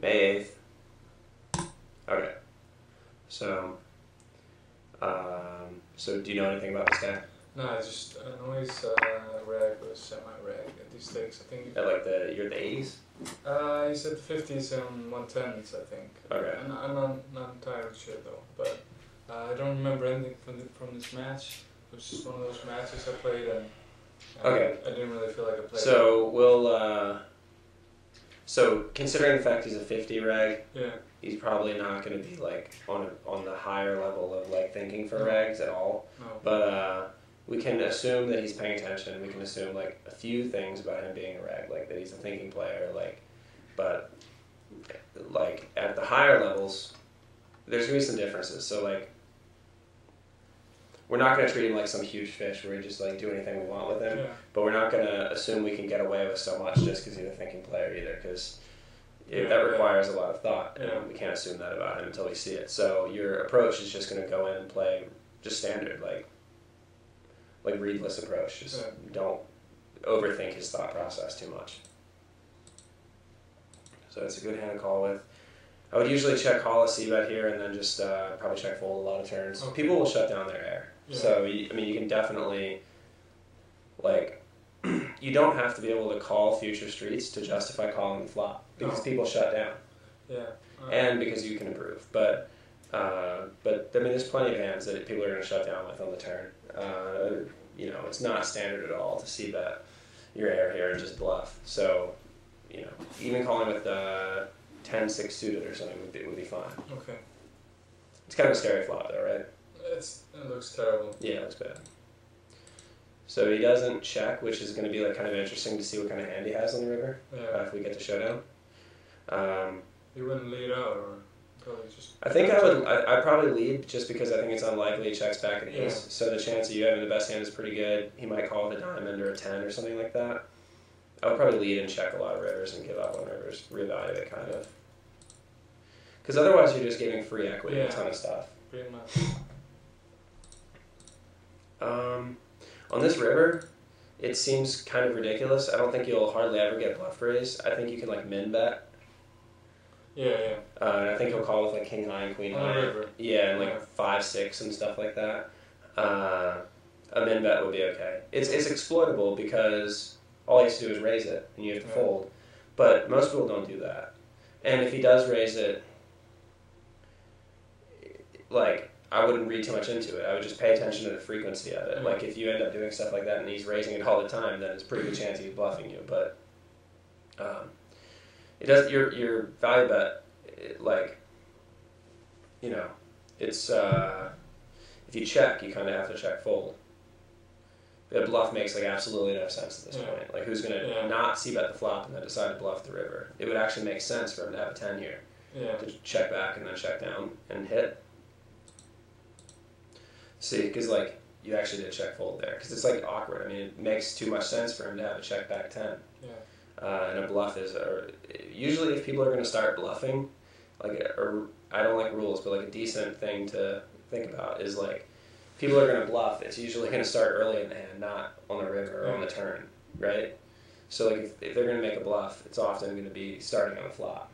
May 8th. Okay. So, so do you know anything about this guy? No, I know he's reg or semi-reg at these stakes. I think. At like you're at the 80s? He's at 50s and 110s, I think. Okay. I'm not entirely sure though, but I don't remember anything from this match. It was just one of those matches I played, and okay. I didn't really feel like I played. So so considering the fact he's a 50 reg, yeah, he's probably not going to be like on the higher level of like thinking for regs at all. No. But we can assume that he's paying attention. We can assume like a few things about him being a reg, like that he's a thinking player, but like at the higher levels, there's going to be some differences. So like, we're not going to treat him like some huge fish where we just like do anything we want with him, but we're not going to assume we can get away with so much just because he's a thinking player either, because that requires a lot of thought, and we can't assume that about him until we see it. So your approach is just going to go in and play just standard, like readless approach. Just don't overthink his thought process too much. So it's a good hand to call with. I would usually check call a c-bet here and then just probably check fold a lot of turns. Okay. People will shut down their air. Yeah. So, I mean, you can definitely, like, you don't have to be able to call future streets to justify calling the flop, because people shut down. Yeah. And because you can improve. But I mean, there's plenty of hands that people are going to shut down with on the turn. You know, it's not standard at all to c-bet your air here and just bluff. So, you know, even calling with 10-6 suited or something would be fine. Okay. It's kind of a scary flop though, right? It looks terrible. Yeah, it looks bad. So he doesn't check, which is going to be like kind of interesting to see what kind of hand he has on the river. Yeah. If we get to showdown. You wouldn't lead out, or probably just. I think I'd probably lead just because I think it's unlikely he checks back an ace. So the chance of you having the best hand is pretty good. He might call with a diamond or a 10 or something like that. I would probably lead and check a lot of rivers and give up on rivers, reevaluate kind of. Because otherwise you're just giving free equity a ton of stuff. Pretty much. On this river, it seems kind of ridiculous. I don't think you'll hardly ever get bluff raise. I think you can like min bet. Yeah. And I think he'll call with like king high and queen high. River. Yeah, and like 5-6 and stuff like that. A min bet would be okay. It's exploitable because all he has to do is raise it, and you have to fold. But most people don't do that. And if he does raise it, like, I wouldn't read too much into it. I would just pay attention to the frequency of it. Like, if you end up doing stuff like that and he's raising it all the time, then it's a pretty good chance he's bluffing you. But it does your value bet, like, you know, it's if you check, you kind of have to check fold. The bluff makes like absolutely no sense at this point. Like, who's gonna not c-bet the flop and then decide to bluff the river? It would actually make sense for him to have a 10 here, to check back and then check down and hit. See, because like you actually did check fold there, because it's like awkward. I mean, it makes too much sense for him to have a check back 10. And a bluff is usually if people are going to start bluffing, like I don't like rules, but like a decent thing to think about is like, people are going to bluff, it's usually going to start early in the hand, not on the river or on the turn, right? So like if they're going to make a bluff, it's often going to be starting on the flop.